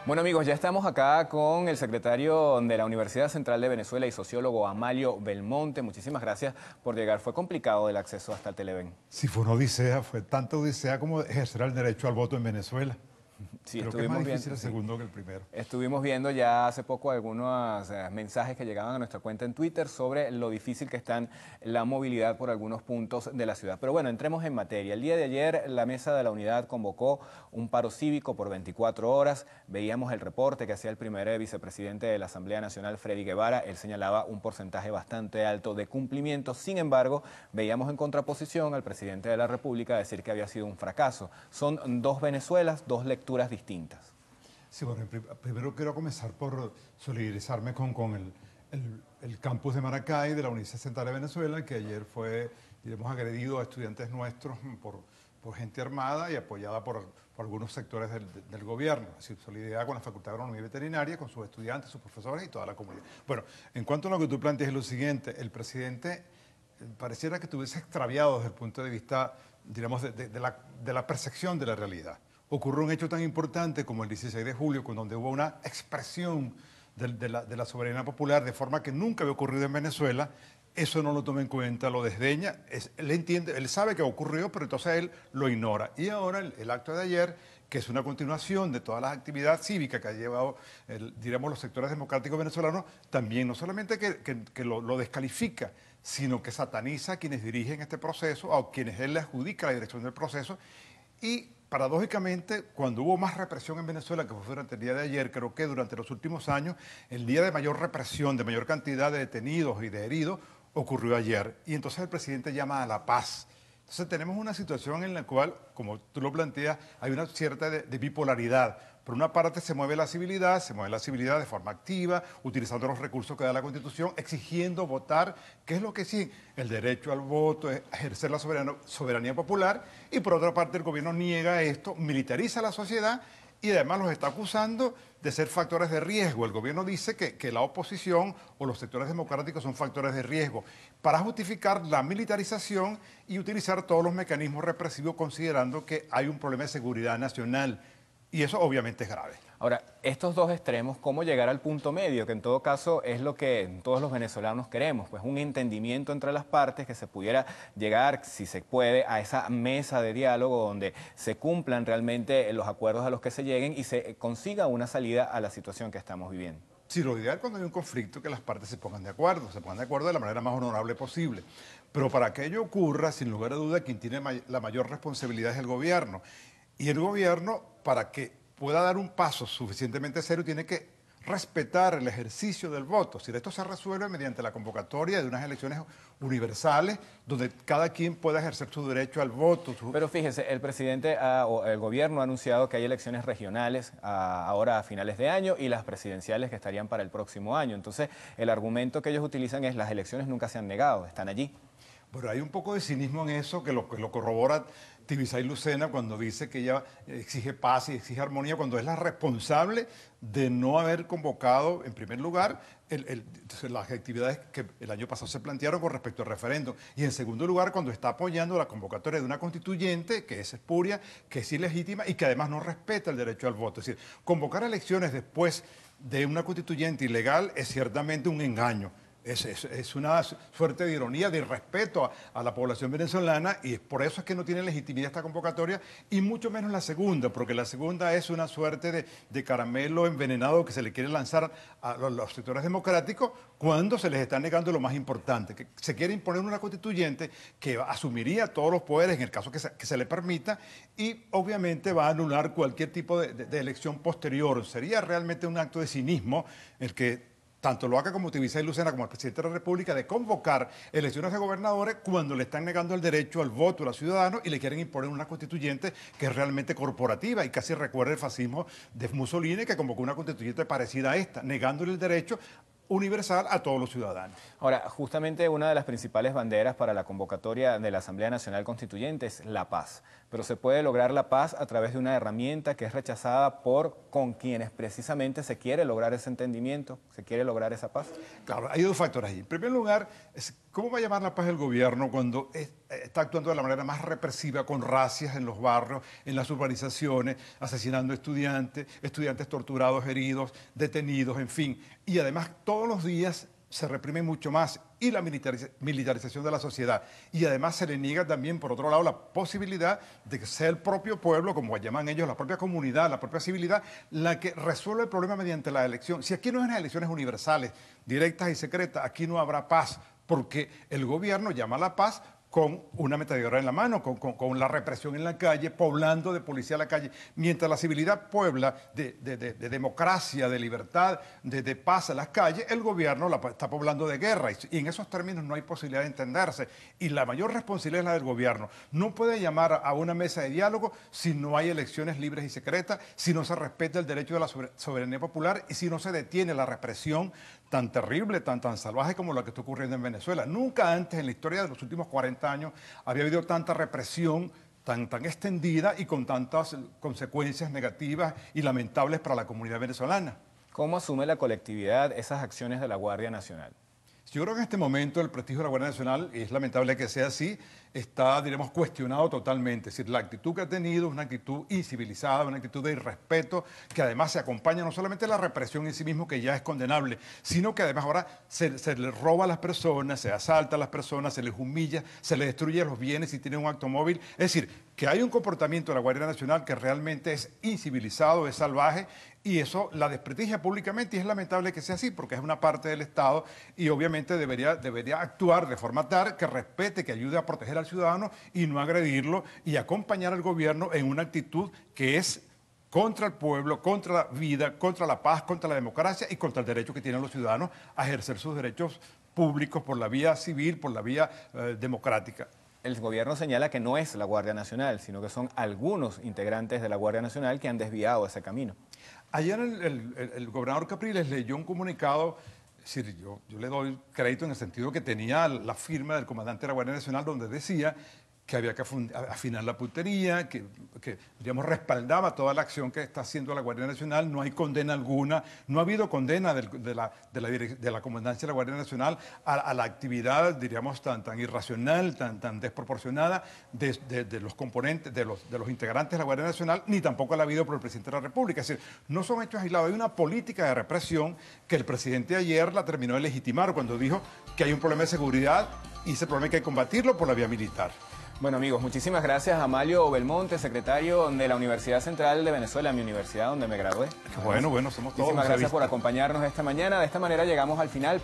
Bueno amigos, ya estamos acá con el secretario de la Universidad Central de Venezuela y sociólogo Amalio Belmonte. Muchísimas gracias por llegar. Fue complicado el acceso hasta el Televen. Sí, fue una odisea, fue tanta odisea como ejercer el derecho al voto en Venezuela. Sí, Creo que es más estuvimos difícil viendo, el sí. segundo que el primero. Estuvimos viendo ya hace poco algunos mensajes que llegaban a nuestra cuenta en Twitter sobre lo difícil que está la movilidad por algunos puntos de la ciudad. Pero bueno, entremos en materia. El día de ayer la Mesa de la Unidad convocó un paro cívico por 24 horas. Veíamos el reporte que hacía el primer vicepresidente de la Asamblea Nacional, Freddy Guevara. Él señalaba un porcentaje bastante alto de cumplimiento. Sin embargo, veíamos en contraposición al presidente de la República decir que había sido un fracaso. Son dos Venezuelas, dos lecturas distintas. Sí, bueno, primero quiero comenzar por solidarizarme con el campus de Maracay de la Universidad Central de Venezuela, que ayer fue, diremos, agredido a estudiantes nuestros por gente armada y apoyada por algunos sectores del gobierno. Es decir, solidaridad con la Facultad de Agronomía y Veterinaria, con sus estudiantes, sus profesores y toda la comunidad. Bueno, en cuanto a lo que tú planteas, es lo siguiente: el presidente pareciera que estuviese extraviado desde el punto de vista, digamos, de la percepción de la realidad. Ocurrió un hecho tan importante como el 16 de julio, con donde hubo una expresión de la soberanía popular de forma que nunca había ocurrido en Venezuela. Eso no lo toma en cuenta, lo desdeña. Él entiende, él sabe que ocurrió, pero entonces él lo ignora. Y ahora el acto de ayer, que es una continuación de todas las actividades cívicas que ha llevado, diríamos, los sectores democráticos venezolanos, también no solamente que lo descalifica, sino que sataniza a quienes dirigen este proceso, a quienes él le adjudica la dirección del proceso. Y paradójicamente, cuando hubo más represión en Venezuela, que fue durante el día de ayer, creo que durante los últimos años, el día de mayor represión, de mayor cantidad de detenidos y de heridos, ocurrió ayer. Y entonces el presidente llama a la paz. Entonces tenemos una situación en la cual, como tú lo planteas, hay una cierta de bipolaridad. Por una parte se mueve la civilidad de forma activa, utilizando los recursos que da la Constitución, exigiendo votar, que es lo que sí, el derecho al voto, ejercer la soberanía popular, y por otra parte el gobierno niega esto, militariza la sociedad y además los está acusando de ser factores de riesgo. El gobierno dice que la oposición o los sectores democráticos son factores de riesgo para justificar la militarización y utilizar todos los mecanismos represivos considerando que hay un problema de seguridad nacional. Y eso obviamente es grave. Ahora, estos dos extremos, ¿cómo llegar al punto medio? Que en todo caso es lo que todos los venezolanos queremos, pues un entendimiento entre las partes, que se pudiera llegar, si se puede, a esa mesa de diálogo donde se cumplan realmente los acuerdos a los que se lleguen y se consiga una salida a la situación que estamos viviendo. Sí, lo ideal cuando hay un conflicto es que las partes se pongan de acuerdo de la manera más honorable posible. Pero para que ello ocurra, sin lugar a duda, quien tiene la mayor responsabilidad es el gobierno. Y el gobierno, para que pueda dar un paso suficientemente serio, tiene que respetar el ejercicio del voto. Si esto se resuelve mediante la convocatoria de unas elecciones universales, donde cada quien pueda ejercer su derecho al voto. Pero fíjese, el presidente o el gobierno ha anunciado que hay elecciones regionales ahora a finales de año y las presidenciales que estarían para el próximo año. Entonces, el argumento que ellos utilizan es las elecciones nunca se han negado, están allí. Pero hay un poco de cinismo en eso que lo corrobora Tibisay Lucena cuando dice que ella exige paz y exige armonía, cuando es la responsable de no haber convocado, en primer lugar, las actividades que el año pasado se plantearon con respecto al referéndum. Y en segundo lugar, cuando está apoyando la convocatoria de una constituyente que es espuria, que es ilegítima y que además no respeta el derecho al voto. Es decir, convocar elecciones después de una constituyente ilegal es ciertamente un engaño. Es una suerte de ironía, de irrespeto a la población venezolana, y por eso es que no tiene legitimidad esta convocatoria, y mucho menos la segunda, porque la segunda es una suerte de caramelo envenenado que se le quiere lanzar a los sectores democráticos cuando se les está negando lo más importante, que se quiere imponer una constituyente que asumiría todos los poderes en el caso que se le permita, y obviamente va a anular cualquier tipo de elección posterior. Sería realmente un acto de cinismo el que tanto lo haga como Tibisay Lucena como el presidente de la República, de convocar elecciones de gobernadores cuando le están negando el derecho al voto a los ciudadanos y le quieren imponer una constituyente que es realmente corporativa y casi recuerda el fascismo de Mussolini, que convocó una constituyente parecida a esta, negándole el derecho universal a todos los ciudadanos. Ahora, justamente una de las principales banderas para la convocatoria de la Asamblea Nacional Constituyente es la paz, pero se puede lograr la paz a través de una herramienta que es rechazada con quienes precisamente se quiere lograr ese entendimiento, se quiere lograr esa paz. Claro, hay dos factores ahí. En primer lugar, ¿Cómo va a llamar la paz el gobierno cuando está actuando de la manera más represiva, con racias en los barrios, en las urbanizaciones, asesinando estudiantes, estudiantes torturados, heridos, detenidos, en fin? Y además todos los días se reprime mucho más y la militarización de la sociedad. Y además se le niega también, por otro lado, la posibilidad de que sea el propio pueblo, como llaman ellos, la propia comunidad, la propia civilidad, la que resuelve el problema mediante la elección. Si aquí no hay unas elecciones universales, directas y secretas, aquí no habrá paz, porque el gobierno llama a la paz con una ametralladora en la mano, con la represión en la calle, poblando de policía la calle. Mientras la civilidad puebla de democracia, de libertad, de paz a las calles, el gobierno la está poblando de guerra. Y en esos términos no hay posibilidad de entenderse. Y la mayor responsabilidad es la del gobierno. No puede llamar a una mesa de diálogo si no hay elecciones libres y secretas, si no se respeta el derecho de la soberanía popular y si no se detiene la represión tan terrible, tan salvaje como la que está ocurriendo en Venezuela. Nunca antes en la historia de los últimos 40 años había habido tanta represión tan extendida y con tantas consecuencias negativas y lamentables para la comunidad venezolana. ¿Cómo asume la colectividad esas acciones de la Guardia Nacional? Yo creo que en este momento el prestigio de la Guardia Nacional, y es lamentable que sea así, está, diremos, cuestionado totalmente. Es decir, la actitud que ha tenido es una actitud incivilizada, una actitud de irrespeto, que además se acompaña no solamente de la represión en sí mismo, que ya es condenable, sino que además ahora se les roba a las personas, se asalta a las personas, se les humilla, se les destruye los bienes si tienen un automóvil. Es decir, que hay un comportamiento de la Guardia Nacional que realmente es incivilizado, es salvaje, y eso la desprestigia públicamente y es lamentable que sea así porque es una parte del Estado y obviamente debería actuar de forma tal que respete, que ayude a proteger al ciudadano y no agredirlo y acompañar al gobierno en una actitud que es contra el pueblo, contra la vida, contra la paz, contra la democracia y contra el derecho que tienen los ciudadanos a ejercer sus derechos públicos por la vía civil, por la vía democrática. El gobierno señala que no es la Guardia Nacional, sino que son algunos integrantes de la Guardia Nacional que han desviado ese camino. Ayer el gobernador Capriles leyó un comunicado, es decir, yo le doy crédito en el sentido que tenía la firma del comandante de la Guardia Nacional donde decía que había que afinar la puntería, que digamos, respaldaba toda la acción que está haciendo la Guardia Nacional, no hay condena alguna, no ha habido condena de la comandancia de la Guardia Nacional a la actividad, diríamos, tan irracional, tan desproporcionada de los componentes, de los integrantes de la Guardia Nacional, ni tampoco la ha habido por el presidente de la República. Es decir, no son hechos aislados, hay una política de represión que el presidente ayer la terminó de legitimar cuando dijo que hay un problema de seguridad y ese problema hay que combatirlo por la vía militar. Bueno, amigos, muchísimas gracias a Amalio Belmonte, secretario de la Universidad Central de Venezuela, mi universidad donde me gradué. Bueno, somos todos. Muchísimas gracias por acompañarnos esta mañana. De esta manera llegamos al final.